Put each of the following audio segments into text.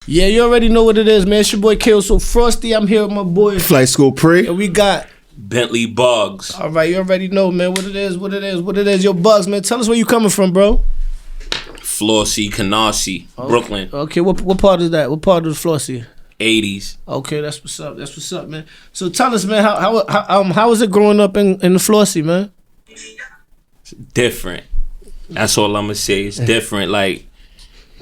Yeah, you already know what it is, man. It's your boy Kale. So Frosty, I'm here with my boy Flight School Pre. and we got Bentley Bugz. all right. You already know, man. What it is. Your Bugz, man. Tell us where you coming from, bro. Flossy, Canarsie, Brooklyn. Okay, what part is that? What part of the Flossy? 80s. Okay, that's what's up. That's what's up, man. So tell us, man, how was it growing up in the Flossy, man? It's different. That's all I'm gonna say. It's different. Like,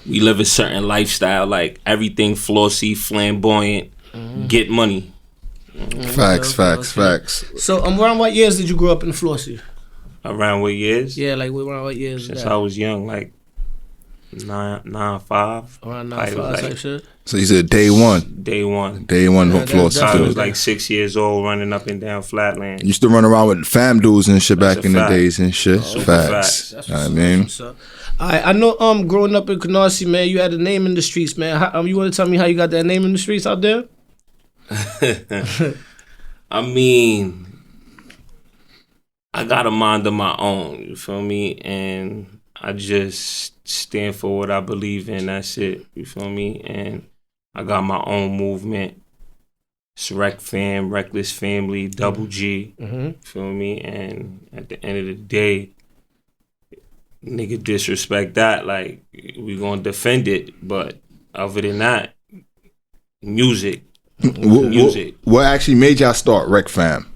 we live a certain lifestyle. Like, everything flossy, flamboyant, get money. Facts. So around what years did you grow up in the Flossy? Around what years? Yeah, like around what years? Since I was young, like 9, 5. Around 9, Like, 5 like, type shit. So you said day one. Day one. From Floss. I was like 6 years old, running up and down Flatland. Used to run around with fam dudes and shit That's back a in the fact. days and shit. Super Facts. facts. You know what I mean? That's what's up. I know growing up in Canarsie, man, you had a name in the streets, man. You want to tell me how you got that name in the streets out there? I mean, I got a mind of my own, you feel me? And I just stand for what I believe in, that's it, you feel me? And I got my own movement. It's Rec Fam, Reckless Family, Double G, feel me? And at the end of the day, nigga disrespect that, like, we gonna defend it, but other than that, music. What actually made y'all start Rec Fam?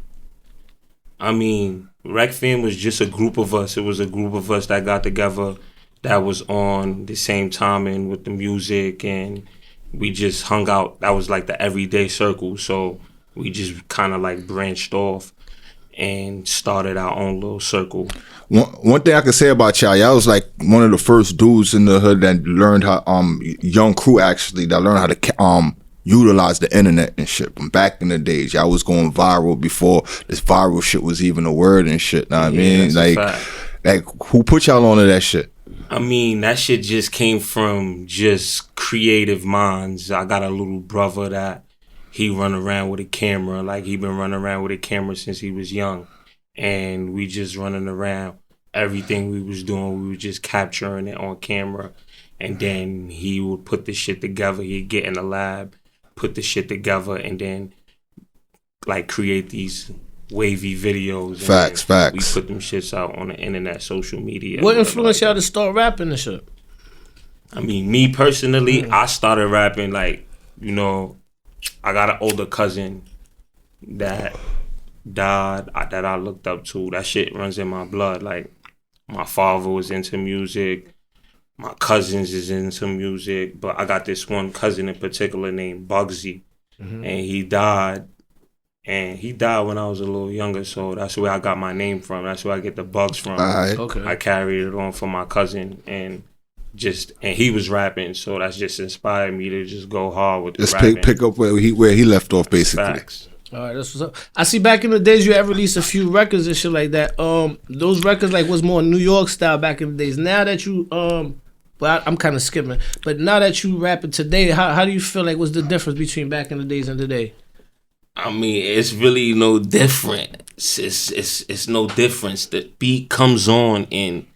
I mean, Rec Fam was just a group of us. It was a group of us that got together that was on the same timing with the music, and we just hung out. That was like the everyday circle. So we just kind of like branched off and started our own little circle. One thing I can say about y'all was like one of the first dudes in the hood that learned how, young crew actually, that learned how to utilize the internet and shit. From back in the days, y'all was going viral before this viral shit was even a word and shit. Know what I mean? Like who put y'all onto that shit? I mean, that shit just came from just creative minds. I got a little brother that he run around with a camera. Like, he been running around with a camera since he was young. And we just running around. Everything we was doing, we was just capturing it on camera. And then he would put the shit together. He'd get in the lab, put the shit together, and then like create these wavy videos. Facts. We put them shits out on the internet, social media. What influenced y'all to start rapping and shit? I mean, me personally, I started rapping like, you know, I got an older cousin that died that I looked up to. That shit runs in my blood. Like, my father was into music. My cousins is into music, but I got this one cousin in particular named Bugzy, and he died. And he died when I was a little younger, so that's where I got my name from. That's where I get the Bugz from. Right. Okay. I carried it on for my cousin, and he was rapping, so that's just inspired me to just go hard with the rapping. Pick up where he left off, basically. Facts. All right, that's what's up. I see back in the days you had released a few records and shit like that. Those records like was more New York style back in the days. Now that you well, I'm kind of skipping, but now that you rapping today, how do you feel like what's the difference between back in the days and today? I mean, it's really no different. It's no difference. The beat comes on and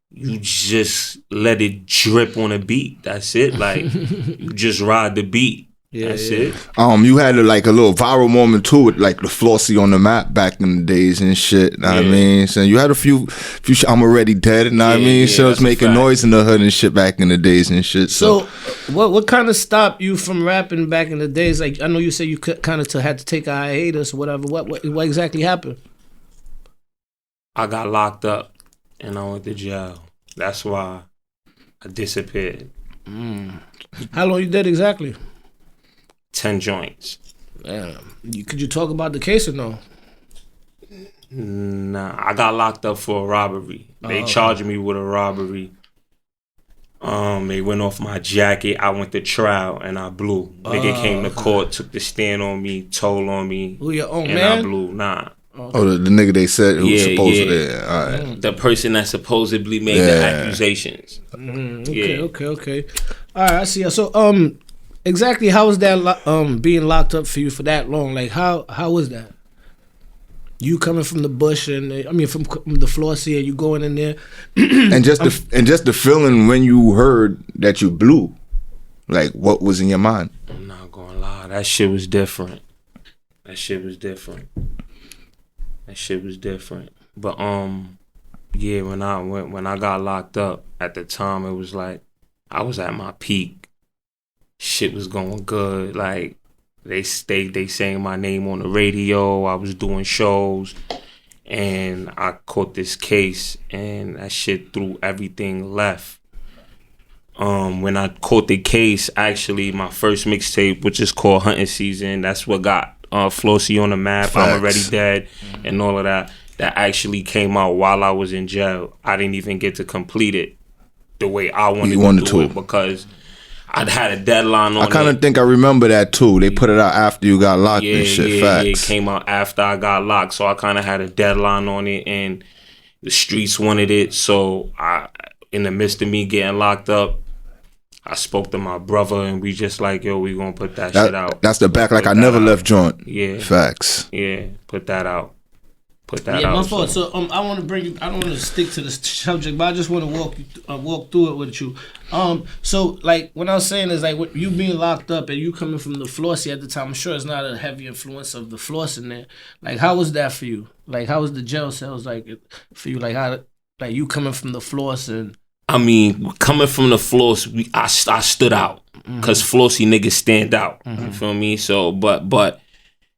you just let it drip on a beat. That's it. Like, you just ride the beat. That's it. You had a little viral moment too with like the Flossy on the map back in the days and shit. Know what I mean? So you had a few I'm already dead. Know what I mean? So it's making noise in the hood and shit back in the days and shit. So what kind of stopped you from rapping back in the days? Like, I know you said you kind of had to take a hiatus or whatever. What exactly happened? I got locked up and I went to jail. That's why I disappeared. How long you did exactly? 10 joints. Damn. Could you talk about the case or no? Nah, I got locked up for a robbery. They charged me with a robbery. They went off my jacket. I went to trial and I blew. Nigga came to court, took the stand on me, told on me. Who your own and man? I blew. Nah. The nigga they said who was supposed to. All right. The person that supposedly made the accusations. Okay. All right, I see. So exactly how was that being locked up for you for that long? Like how was that? You coming from the bush and from the Flossy and you going in there, and just the feeling when you heard that you blew. Like, what was in your mind? I'm not gonna lie, that shit was different. That shit was different. But yeah, when I got locked up at the time, it was like I was at my peak. Shit was going good. Like they saying my name on the radio. I was doing shows, and I caught this case, and that shit threw everything left. When I caught the case, actually, my first mixtape, which is called Hunting Season, that's what got Flossy on the map. Facts. I'm Already Dead, and all of that. That actually came out while I was in jail. I didn't even get to complete it the way I wanted to do it because I'd had a deadline on it. I kind of think I remember that too. They put it out after you got locked and shit. Facts. Yeah, it came out after I got locked, so I kind of had a deadline on it, and the streets wanted it. So in the midst of me getting locked up, I spoke to my brother, and we just like, yo, we gonna put that shit out. That's the back like I never left joint. Yeah. Facts. Yeah, put that out. Yeah, my fault. So I want to bring you. I don't want to stick to the subject, but I just want to walk through it with you. So like what I was saying is like you being locked up and you coming from the Flossy at the time. I'm sure it's not a heavy influence of the Floss in there. Like how was that for you? Like how was the jail cells like for you? Like how like you coming from the Floss and. I mean, coming from the Floss, I stood out because Flossy niggas stand out. You feel me? So, but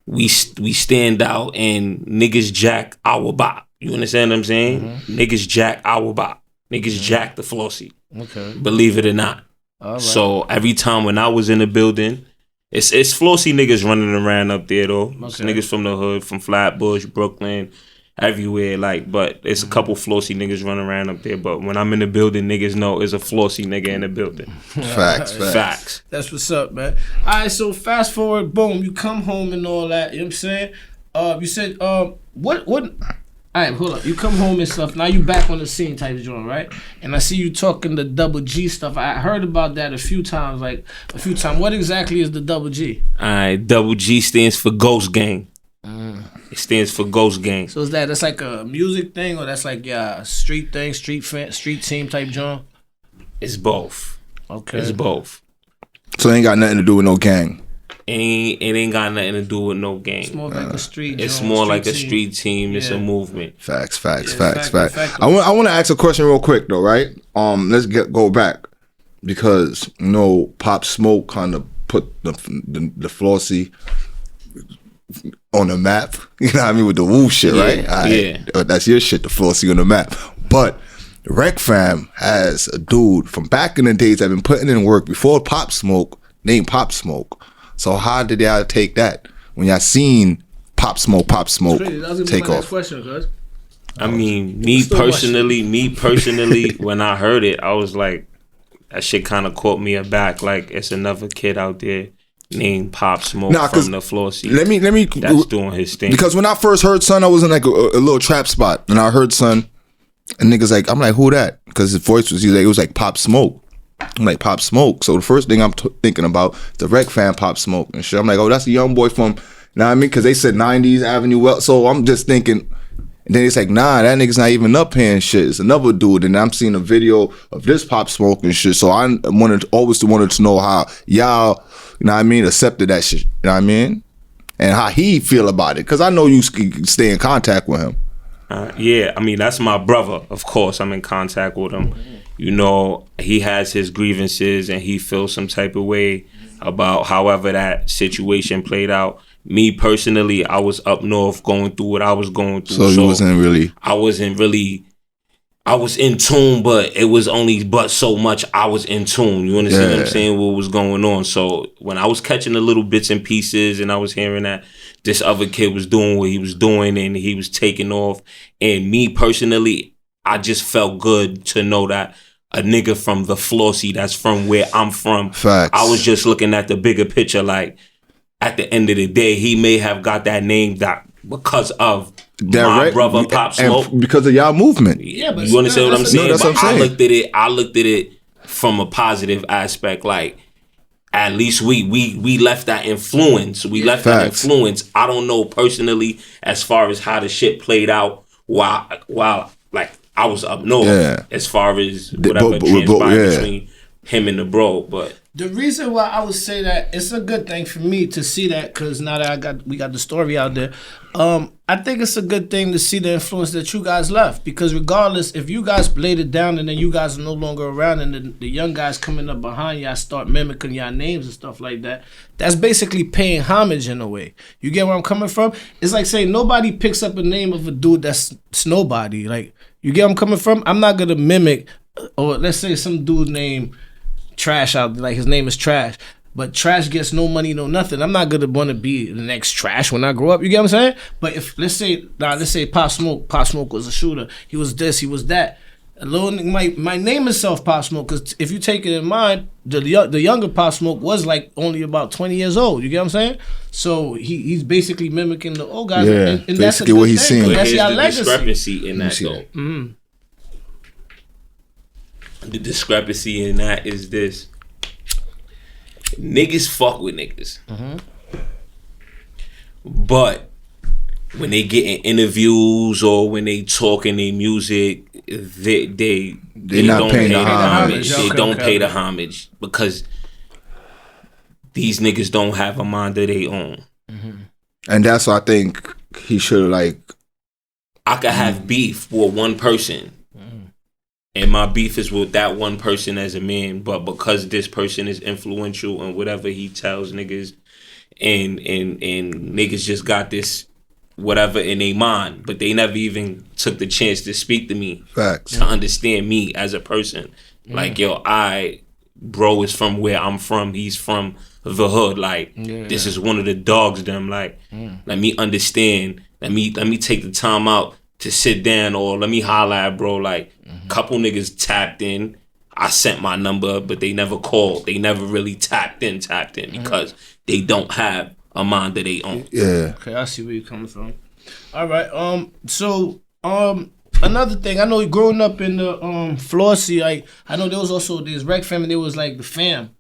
we stand out and niggas jack our bop. You understand what I'm saying? Niggas jack our bop. Niggas jack the Flossy. Okay. Believe it or not. All right. So every time when I was in the building, it's Flossy niggas running around up there though. Okay. It's niggas from the hood, from Flatbush, Brooklyn. Everywhere, like, but it's a couple Flossy niggas running around up there. But when I'm in the building, niggas know it's a Flossy nigga in the building. Facts. That's what's up, man. All right, so fast forward, boom, you come home and all that. You know what I'm saying? You said, what? All right, hold up. You come home and stuff. Now you back on the scene type of joint, right? And I see you talking the double G stuff. I heard about that a few times. What exactly is the double G? All right, double G stands for Ghost Gang. It stands for Ghost Gang. So is that's like a music thing, or that's like street thing, street team type joint? It's both. Okay. It's both. So it ain't got nothing to do with no gang. It ain't got nothing to do with no gang. It's more like a street. It's more like a street team. It's a movement. Facts. I want to ask a question real quick though, right? Let's go back because Pop Smoke kind of put the Flossy on the map, you know what I mean, with the woo shit, right? Yeah. That's your shit, the Flossy on the map. But Rec Fam has a dude from back in the days that been putting in work before Pop Smoke, named Pop Smoke. So how did y'all take that when y'all seen Pop Smoke take off? Question, I mean, me personally, when I heard it, I was like, that shit kind of caught me aback. Like, it's another kid out there named Pop Smoke from the Flossy. Let me that's doing his thing. Because when I first heard Son, I was in like a little trap spot, and I heard Son, and niggas like, I'm like, who that? Because his voice was, it was like Pop Smoke. I'm like, Pop Smoke. So the first thing I'm thinking about is the Rec Fam Pop Smoke and shit. I'm like, oh, that's a young boy from, you know what I mean? Because they said 90s Avenue. Well, so I'm just thinking, and then it's like, nah, that nigga's not even up here and shit. It's another dude. And I'm seeing a video of this Pop Smoke and shit. So I always wanted to know how y'all, you know what I mean, accepted that shit. You know what I mean? And how he feel about it. Because I know you stay in contact with him. Yeah, I mean, that's my brother. Of course, I'm in contact with him. You know, he has his grievances and he feels some type of way about however that situation played out. Me personally, I was up north going through what I was going through. So you wasn't really... I was in tune, but it was only but so much I was in tune. You understand what I'm saying? What was going on. So when I was catching the little bits and pieces and I was hearing that this other kid was doing what he was doing and he was taking off. And me personally, I just felt good to know that a nigga from the Flossy, that's from where I'm from. Facts. I was just looking at the bigger picture. Like, at the end of the day, he may have got that name because of my brother Pop Smoke, and because of y'all movement. Yeah, but you understand what I'm saying? That's what I'm saying. I looked at it from a positive aspect. Like, at least we left that influence. We left that influence. I don't know personally as far as how the shit played out while like I was up north. As far as whatever transpired between him and the bro, but the reason why I would say that it's a good thing for me to see that, because now that we got the story out there, I think it's a good thing to see the influence that you guys left, because regardless, if you guys laid it down and then you guys are no longer around and the young guys coming up behind y'all start mimicking y'all names and stuff like that, that's basically paying homage in a way. You get where I'm coming from? It's like saying nobody picks up a name of a dude that's nobody. Like, you get where I'm coming from? I'm not gonna mimic, or let's say some dude named Trash out, like his name is Trash, but Trash gets no money, no nothing. I'm not gonna want to be the next Trash when I grow up. You get what I'm saying? But if let's say Pop Smoke was a shooter. He was this, he was that. My name itself Pop Smoke, because if you take it in mind, the younger Pop Smoke was like only about 20 years old. You get what I'm saying? So he's basically mimicking the old guys. Yeah, and that's basically what he's seeing. but That's here's your the legacy. discrepancy in that though. Mm-hmm. The discrepancy in that is this: niggas fuck with niggas, but when they get in interviews or when they talk in their music, they not don't paying pay the homage. They don't pay the homage because these niggas don't have a mind of their own. And that's why I think he should like. I could have beef with one person, and my beef is with that one person as a man, but because this person is influential and whatever he tells niggas, and niggas just got this whatever in their mind, but they never even took the chance to speak to me. Facts. To understand me as a person. Like, yo, bro is from where I'm from. He's from the hood. Like, this is one of the dogs them. Like, let me understand. Let me take the time out to sit down, or let me holler at bro. Like, couple niggas tapped in. I sent my number, but they never called. They never really tapped in because they don't have a mind of their own. Yeah. Okay, I see where you're coming from. All right. So another thing, I know growing up in the Flossy, like I know there was also this rec family. There was like the fam.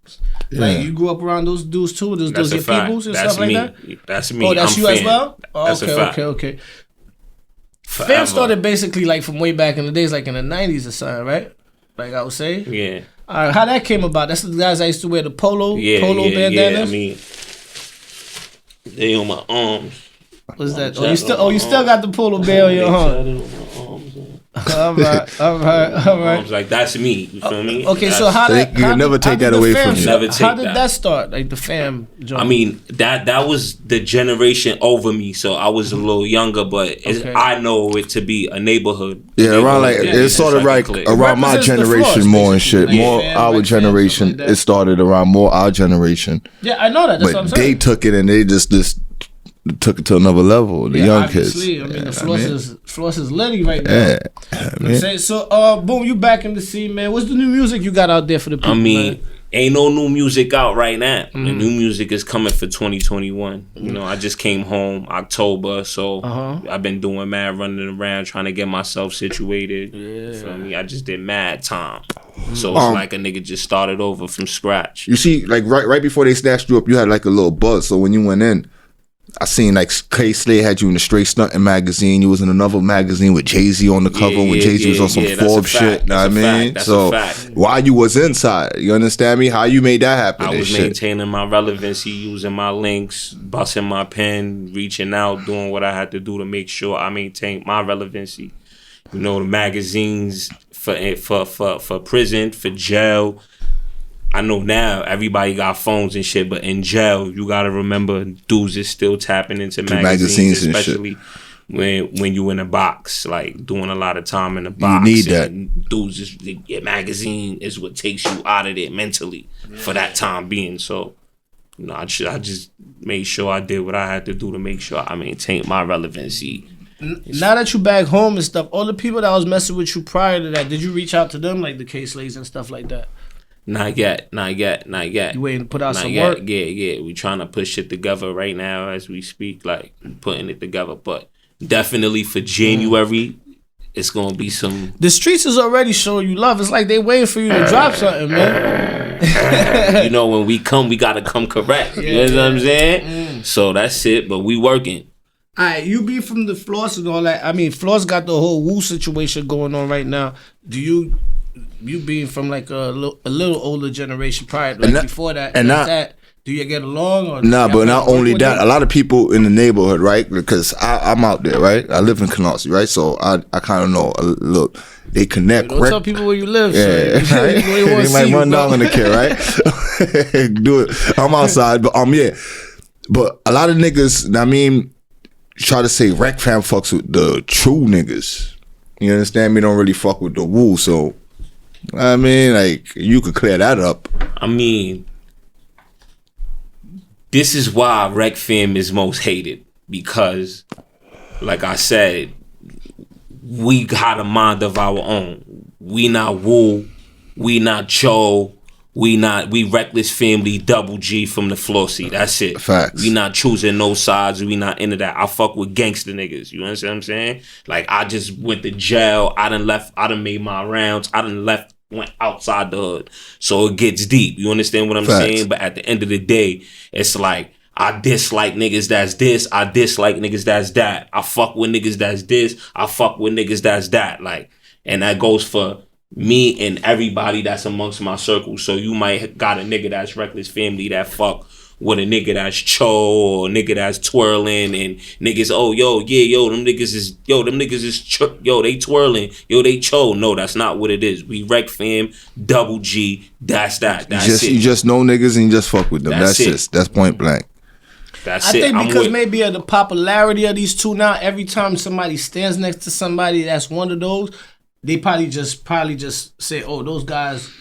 Like you grew up around those dudes too. Those your peoples and that's stuff me. like that. That's me. Oh, that's I'm you fan. as well. Oh, That's a fact. Okay. Forever. Fam started basically like from way back in the days, like in the 90s or something, right? Like I would say. Yeah. All right, how that came about? That's the guys I used to wear the polo bandanas. Yeah. I mean, they on my arms. What's that? You still got the polo bear on your arm. All right. Like, that's me. You feel me? Okay, so you can never take that away from you. How did that start? Like the fam joint? I mean, that was the generation over me, so I was a little younger, but I know it to be a neighborhood. Yeah, around like it started like around my generation more and shit. Like more fam, our like generation. like it started around more our generation. Yeah, I know that. That's what I'm But saying. they took it and they just took it to another level. The young kids. Obviously, I mean, the Floss is litty right now. You know what I'm saying? So, boom, you back in the scene, man. What's the new music you got out there for the people? I mean, man? ain't no new music out right now. The new music is coming for 2021. You know, I just came home October, so I've been doing mad running around trying to get myself situated. You feel me? I just did mad time. So it's like a nigga just started over from scratch. You see, like right before they snatched you up, you had like a little buzz. So when you went in, I seen like K Slade had you in the Straight Stuntin' magazine. You was in another magazine with Jay-Z on the cover when Jay-Z was on some Forbes shit. You know what I mean? So while you was inside, you understand me? How you made that happen? I was maintaining my relevancy, using my links, busting my pen, reaching out, doing what I had to do to make sure I maintained my relevancy. You know, the magazines for prison, for jail. I know now everybody got phones and shit, but in jail, you gotta remember dudes is still tapping into magazines and especially shit. when you in a box, like doing a lot of time in a box. You need that. And dudes is your magazine is what takes you out of there mentally for that time being. So, you know, I just made sure I did what I had to do to make sure I maintained my relevancy. Now that you back home and stuff, all the people that was messing with you prior to that, did you reach out to them, like the K-Slays and stuff like that? Not yet. You waiting to put out some yet. work? Yeah. We trying to put shit together right now as we speak, like putting it together. But definitely for January, it's gonna be some. The streets is already showing you love. It's like they waiting for you to drop something, man. You know, when we come, we gotta come correct. You know what I'm saying? So that's it. But we working. All right, you be from the Floss and all that. I mean, Floss got the whole Woo situation going on right now. Do you you being from like a little older generation prior, like before that, do you get along? Or nah, but not only that, a lot of people in the neighborhood, right? Because I'm out there, right? I live in Canarsie, right? So I kind of know. Look, they connect. Don't tell people where you live. Yeah, so right? They might run down in the kid, right? Do it. I'm outside, but yeah. But a lot of niggas, I mean, try to say Rec Fam fucks with the true niggas. You understand me? Don't really fuck with the woo. So, I mean, like, you could clear that up. I mean, this is why Rec Fam is most hated. Because, like I said, we got a mind of our own. We not woo. We not Choo. We reckless family, double G from the Flossy. That's it. Facts. We not choosing no sides. We not into that. I fuck with gangster niggas. You understand what I'm saying? Like, I just went to jail. I done made my rounds. Went outside the hood. So it gets deep. You understand what I'm saying? But at the end of the day, it's like, I dislike niggas that's this. I dislike niggas that's that. I fuck with niggas that's this. I fuck with niggas that's that. Like, and that goes for me and everybody that's amongst my circle. So you might got a nigga that's reckless family that fuck with a nigga that's Choo or a nigga that's twirling and niggas, them niggas is they twirling, they Choo. No, that's not what it is. We Rec Fam, double G, that's that. That's it. You just know niggas and you just fuck with them. That's point blank. That's I think because maybe of the popularity of these two now, every time somebody stands next to somebody that's one of those, they probably just say, oh, those guys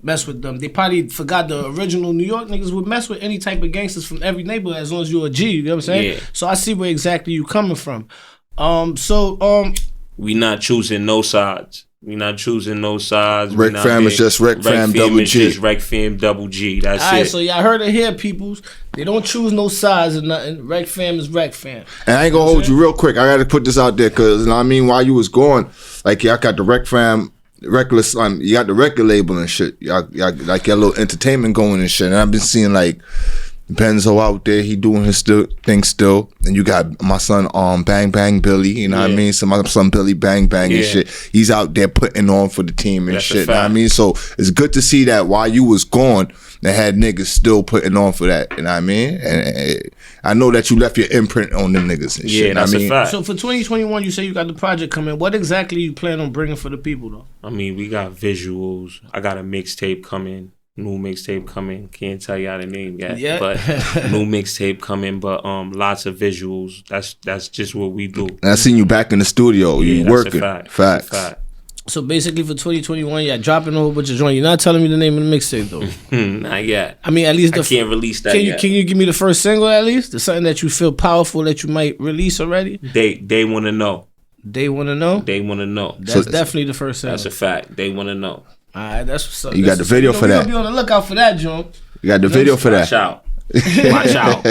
mess with them. They probably forgot the original New York niggas would mess with any type of gangsters from every neighborhood as long as you're a G. You know what I'm saying? Yeah. So I see where exactly you coming from. We not choosing no sides. Rec Fam is just Rec Fam double G. Just Rec Fam double G. That's all right, it. so y'all heard it here, peoples. They don't choose no sides or nothing. Rec Fam is Rec Fam. And I ain't gonna hold you real quick. I gotta put this out there because, I mean, while you was going, like, y'all got the Rec Fam, Reckless, you got the record label and shit. Y'all like your little entertainment going and shit. And I've been seeing, like, Benzo out there, he doing his thing still. And you got my son Bang Bang Billy, you know what I mean? My son Billy Bang Bang and shit. He's out there putting on for the team and shit. You know what I mean? So it's good to see that while you was gone, they had niggas still putting on for that. You know what I mean? And I know that you left your imprint on them niggas and shit. Yeah, that's a fact. So for 2021, you say you got the project coming. What exactly you plan on bringing for the people though? I mean, we got visuals. I got a mixtape coming. New mixtape coming. Can't tell y'all the name yet. But new mixtape coming. But lots of visuals. That's just what we do. And I seen you back in the studio. You working. Facts. So basically for 2021, yeah, dropping a whole bunch of joints. You're not telling me the name of the mixtape though. Not yet. I mean, at least I can't release that yet. Can you give me the first single at least? The something that you feel powerful that you might release already? They want to know. They want to know? They want to know. That's definitely the first single. That's a fact. They want to know. All right, that's what's up. You got the video for that. Be on the lookout for that, John. You got the video for that. Watch out.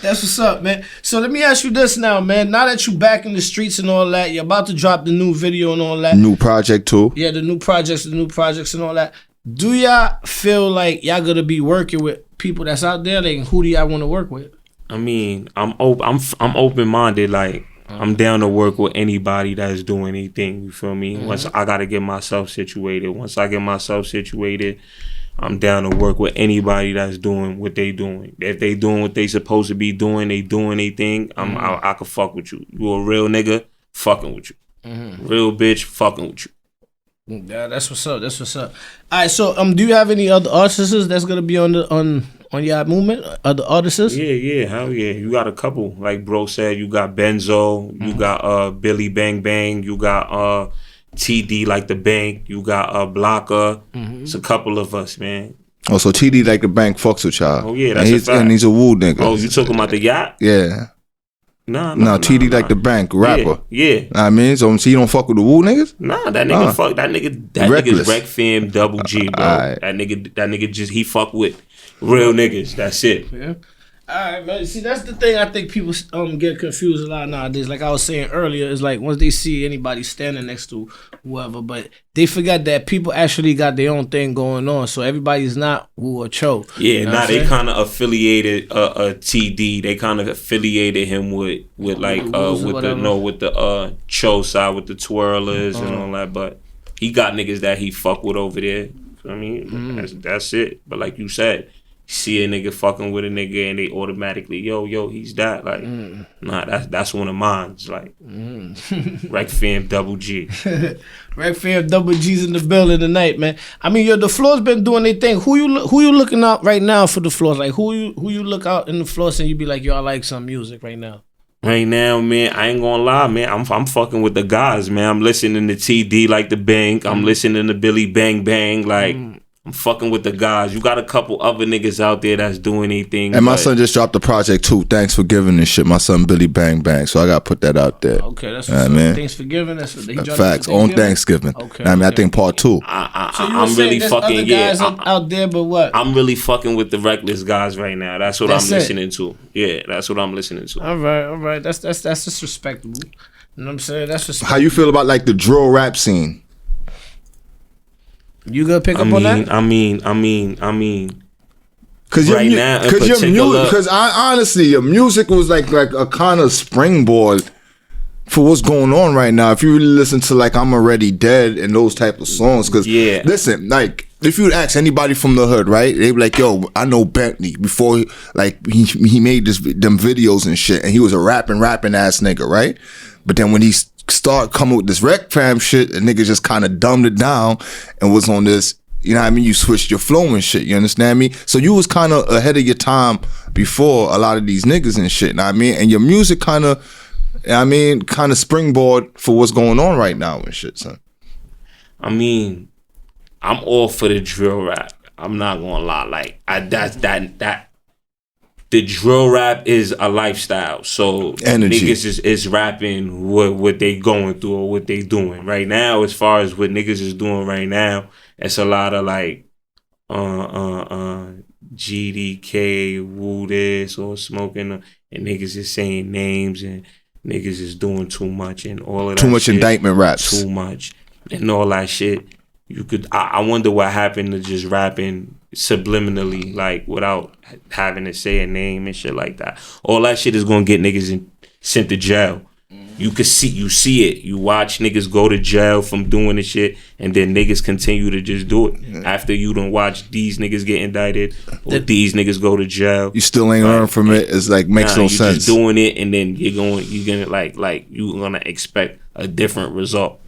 That's what's up, man. So let me ask you this now, man. Now that you back in the streets and all that, you're about to drop the new video and all that. New project too. Yeah, the new projects and all that. Do y'all feel like y'all gonna be working with people that's out there? Like, who do y'all want to work with? I mean, I'm open minded. Like, I'm down to work with anybody that's doing anything. You feel me? Once I gotta get myself situated. Once I get myself situated, I'm down to work with anybody that's doing what they doing. If they doing what they supposed to be doing, they doing their thing. I can fuck with you. You a real nigga, fucking with you. Real bitch, fucking with you. Yeah, that's what's up. That's what's up. All right, so do you have any other artists that's gonna be on your movement? Other artists? Yeah, hell yeah. You got a couple. Like bro said, you got Benzo, you got Billy Bang Bang, you got TD like the bank, you got Blocker. It's a couple of us, man. Oh, so TD like the bank fucks with y'all. Oh yeah, that's a fact. And he's a woo nigga. Oh, you talking about the yacht? Yeah. No, TD like the bank rapper. Yeah. I mean, so he don't fuck with the woo niggas? Nah, that nigga fuck. That nigga's Rec Fam double G, bro. Right. That nigga just he fuck with real niggas. That's it. Yeah. All right, man. See, that's the thing. I think people get confused a lot nowadays. Like I was saying earlier, it's like once they see anybody standing next to whoever, but they forgot that people actually got their own thing going on. So everybody's not woo or Choo. Yeah, you know they kind of affiliated TD. They kind of affiliated him with the Choo side with the twirlers and all that. But he got niggas that he fuck with over there. I mean, that's it. But like you said, see a nigga fucking with a nigga and they automatically, yo, he's that. Like, nah, that's one of mine. It's like, Rec Fam Double G. Rec Fam Double G's in the building tonight, man. I mean, the Floss been doing their thing. Who you looking out right now for the Floss? Like, who you look out in the Floss and you be like, yo, I like some music right now. Right now, man, I ain't gonna lie, man. I'm fucking with the guys, man. I'm listening to TD like the Bank. I'm listening to Billy Bang Bang. Like, I'm fucking with the guys. You got a couple other niggas out there that's doing anything. And my son just dropped the project too. Thanks for giving this shit. My son Billy Bang Bang. So I gotta put that out there. Okay, that's what's up. Thanks for giving. That's what he dropped. Facts on Thanksgiving. Okay. I mean, I think part 2. So I'm really fucking out there, but what? I'm really fucking with the Reckless guys right now. That's what I'm listening to. Yeah, that's what I'm listening to. All right. That's just respectable. You know what I'm saying? That's respectable. How you feel about like the drill rap scene? You gonna pick up on that? I mean. Cause right now, because honestly, your music was like a kind of springboard for what's going on right now. If you really listen to like I'm Already Dead and those type of songs, cause listen, like if you ask anybody from the hood, right, they be like, yo, I know Bentley before he made them videos and shit, and he was a rapping ass nigga, right? But then when he start coming with this Rec Fam shit, the nigga just kind of dumbed it down and was on this, you know what I mean? You switched your flow and shit, you understand me? So you was kind of ahead of your time before a lot of these niggas and shit, you know what I mean? And your music kind of springboard for what's going on right now and shit, son. I mean, I'm all for the drill rap. I'm not gonna lie. Like, the drill rap is a lifestyle. So energy. Niggas is rapping what they going through or what they doing right now. As far as what niggas is doing right now, it's a lot of like GDK, woo this or smoking, and niggas is saying names and niggas is doing too much and all of that. Too much shit, indictment raps. Too much and all that shit. I wonder what happened to just rapping subliminally, like without having to say a name and shit like that. All that shit is gonna get niggas sent to jail. You see it. You watch niggas go to jail from doing the shit, and then niggas continue to just do it. After you don't watch these niggas get indicted or these niggas go to jail, you still ain't learn from it. It's like makes no sense. Just doing it, and then you're gonna expect a different result.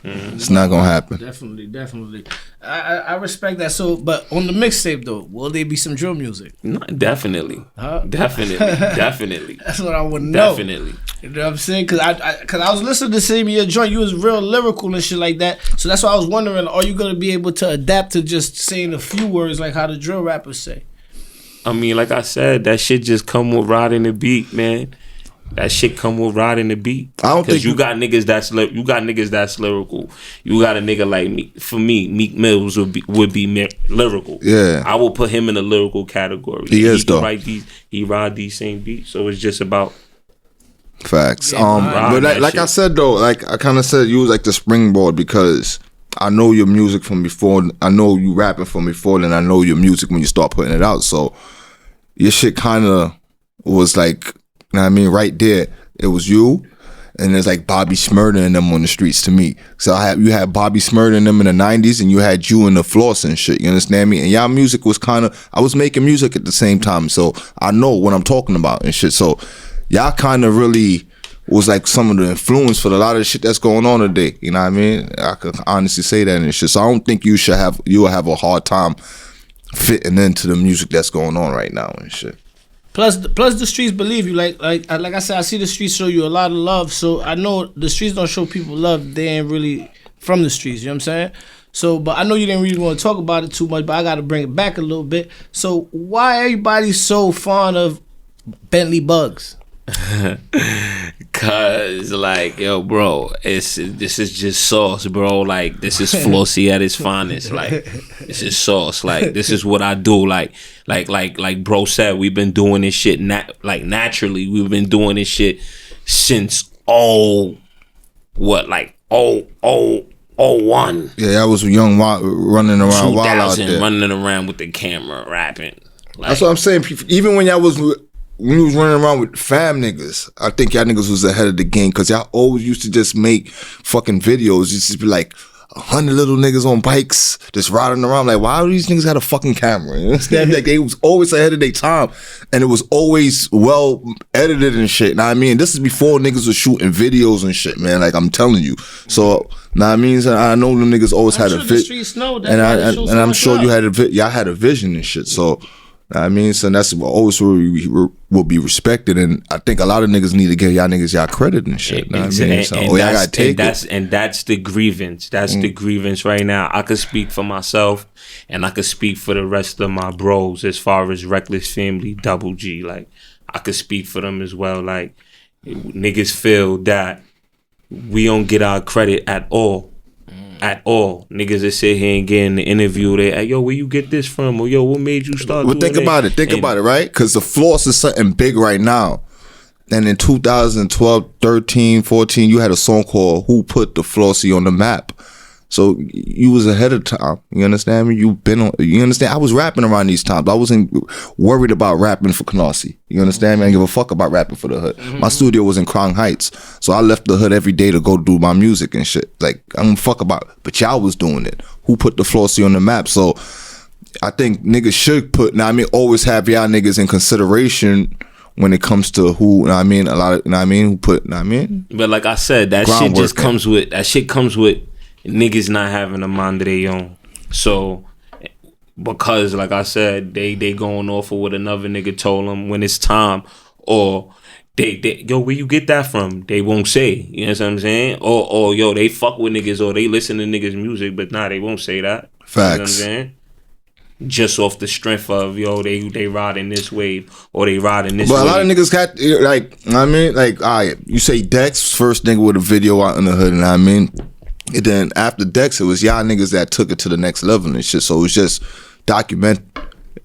It's not gonna happen. Definitely. I respect that. So, but on the mixtape though, will there be some drill music? No, definitely. Huh? Definitely. That's what I want to know. Definitely. You know what I'm saying? Cause I was listening to some of your joint. You was real lyrical and shit like that. So that's why I was wondering, are you gonna be able to adapt to just saying a few words like how the drill rappers say? I mean, like I said, that shit just come with riding the beat, man. That shit come with riding the beat. I don't think you got niggas that's lyrical. You got a nigga like me. For me, Meek Mills would be lyrical. Yeah, I will put him in the lyrical category. He ride these same beats. So it's just about facts. But like I said though, like I kind of said, you was like the springboard because I know your music from before. I know you rapping from before, and I know your music when you start putting it out. So your shit kind of was like. You know what I mean? Right there, it was you, and there's like Bobby Shmurda and them on the streets to me. So you had Bobby Shmurda and them in the 90s, and you had you in the Floss and shit. You understand me? And y'all music was I was making music at the same time, so I know what I'm talking about and shit. So y'all kind of really was like some of the influence for a lot of the shit that's going on today. You know what I mean? I could honestly say that and shit. So I don't think you'll have a hard time fitting into the music that's going on right now and shit. Plus the streets believe you. Like I said, I see the streets show you a lot of love. So I know the streets don't show people love. They ain't really from the streets. You know what I'm saying? So, but I know you didn't really want to talk about it too much. But I got to bring it back a little bit. So why everybody so fond of Bentley Bugz? Cause like, yo, bro, this is just sauce, bro. Like, this is Flossy at its finest. Like, this is sauce. Like, this is what I do. Like bro said, we've been doing this shit naturally. We've been doing this shit since 01. Yeah, I was young, running around wild out there, running around with the camera, rapping. Like, that's what I'm saying. Even when y'all was. When you was running around with fam niggas, I think y'all niggas was ahead of the game because y'all always used to just make fucking videos. You just be like, 100 little niggas on bikes just riding around. Like, why do these niggas got a fucking camera? You understand? Like, they was always ahead of their time, and it was always well edited and shit. Know what I mean? This is before niggas was shooting videos and shit, man. Like, I'm telling you. So, know what I mean? So I know the niggas always had a vision, and I'm sure you had y'all had a vision and shit. So. I mean, so that's always where we will be respected, and I think a lot of niggas need to give y'all niggas y'all credit and shit. And that's the grievance. That's the grievance right now. I could speak for myself, and I could speak for the rest of my bros as far as Reckless Family, Double G. Like, I could speak for them as well. Like, niggas feel that we don't get our credit at all. At all. Niggas that sit here and get in the interview, they like, yo, where you get this from? Or yo, what made you start doing think about it. Think about it, right? Because the Floss is something big right now. And in 2012, 13, 14, you had a song called Who Put the Flossy on the Map. So you was ahead of time. You understand me? You understand? I was rapping around these times. I wasn't worried about rapping for Canarsie. You understand me? I didn't give a fuck about rapping for the hood. My studio was in Crown Heights. So I left the hood every day to go do my music and shit. Like, I don't fuck about it. But y'all was doing it. Who put the Flossy on the map? So I think niggas should always have y'all niggas in consideration when it comes to who, a lot of, who put, But like I said, that shit just comes with niggas not having a mind of their own. So, because like I said, they going off of what another nigga told them when it's time, or they yo, where you get that from? They won't say. You know what I'm saying? Or yo, they fuck with niggas, or they listen to niggas' music, but nah, they won't say that. Facts. You know what I'm saying? Just off the strength of, yo, they riding this wave, or they riding this wave. But a lot of niggas got, all right, you say Dex, first nigga with a video out in the hood, and then after Dex, it was y'all niggas that took it to the next level and shit. So it was just documented.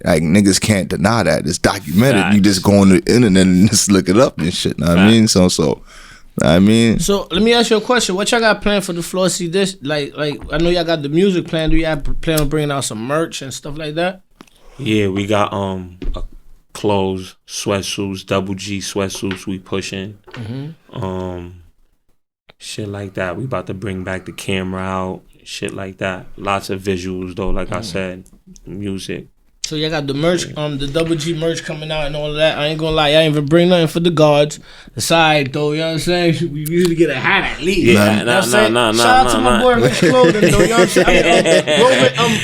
Like, niggas can't deny that. It's documented. Facts. You just go on the internet and just look it up and shit. Know what I mean? So let me ask you a question. What y'all got planned for the Flossy? This like I know y'all got the music plan. Do y'all plan on bringing out some merch and stuff like that? Yeah, we got clothes, sweatsuits, Double G sweatsuits we pushing. Shit like that. We about to bring back the camera out. Shit like that. Lots of visuals though, like I said. Music. So y'all got the merch, the Double G merch coming out and all of that. I ain't gonna lie, y'all ain't even bring nothing for the guards. The side though, you know what I'm saying? We usually get a hat at least. Yeah, nah. Shout out to my boy Rich Clothing though, you know what I'm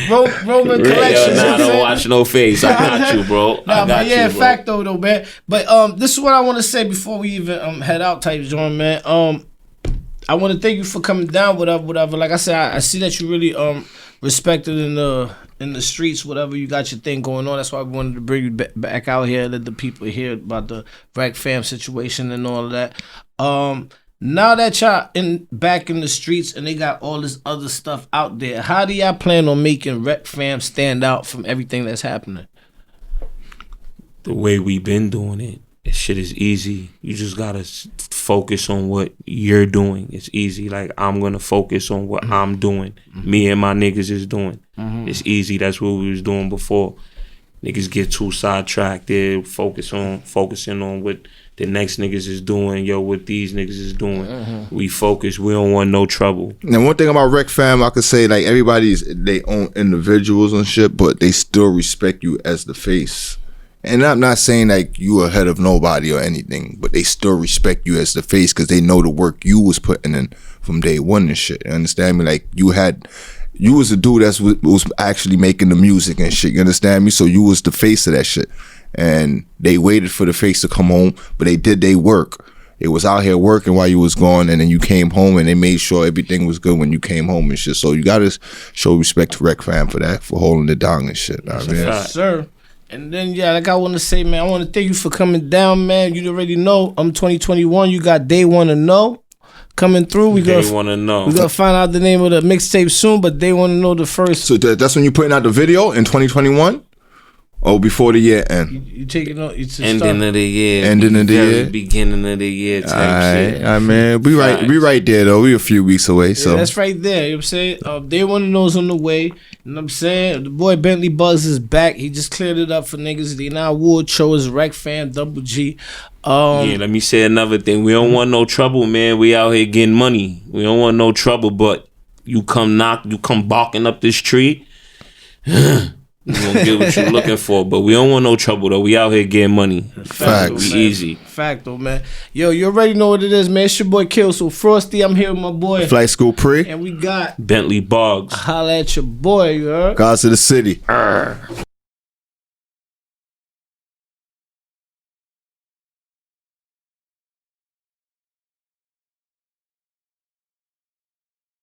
saying? Roman Collection. I don't watch no face. I got you, bro. Fact though, man. But this is what I want to say before we even head out type joint, man. I want to thank you for coming down, whatever. Like I said, I see that you really respected in the streets, whatever. You got your thing going on. That's why we wanted to bring you back out here, let the people hear about the Rec Fam situation and all of that. Now that y'all back in the streets and they got all this other stuff out there, how do y'all plan on making Rec Fam stand out from everything that's happening? The way we've been doing it. This shit is easy. You just gotta focus on what you're doing. It's easy. Like, I'm gonna focus on what I'm doing. Me and my niggas is doing. It's easy. That's what we was doing before. Niggas get too sidetracked. They're focusing on what the next niggas is doing. Yo, what these niggas is doing. We focus. We don't want no trouble. And one thing about Rec Fam, I could say, like, everybody's they own individuals and shit, but they still respect you as the face. And I'm not saying like you ahead of nobody or anything, but they still respect you as the face because they know the work you was putting in from day one and shit. You understand me? Like, you was the dude that was actually making the music and shit. You understand me? So you was the face of that shit. And they waited for the face to come home, but they did their work. They was out here working while you was gone, and then you came home and they made sure everything was good when you came home and shit. So you gotta show respect to Rec Fam for that, for holding it down and shit. Yes, sir. And then, like I want to say, man, I want to thank you for coming down, man. You already know, 2021, you got They Wanna Know coming through. They Wanna Know. We're going to find out the name of the mixtape soon, but They Wanna Know the first. So that's when you putting out the video in 2021? Or before the year end? You taking out ending of the year. Ending of the year? Beginning of the year type shit. All right, man. We right there, though. We a few weeks away, so. Yeah, that's right there. You know what I'm saying? They Wanna Know's on the way. You know what I'm saying? The boy Bentley Bugz is back. He just cleared it up for niggas. They now award show is Rec Fam, Double G. Let me say another thing. We don't want no trouble, man. We out here getting money. We don't want no trouble, but You come barking up this tree. You gonna get what you looking for, but we don't want no trouble though. We out here getting money. Facts. We easy. Facto, man. Yo, you already know what it is, man. It's your boy Kill. So Frosty, I'm here with my boy Flight School Pre. and we got Bentley Bugz. holla at your boy, you heard? Guys of the city.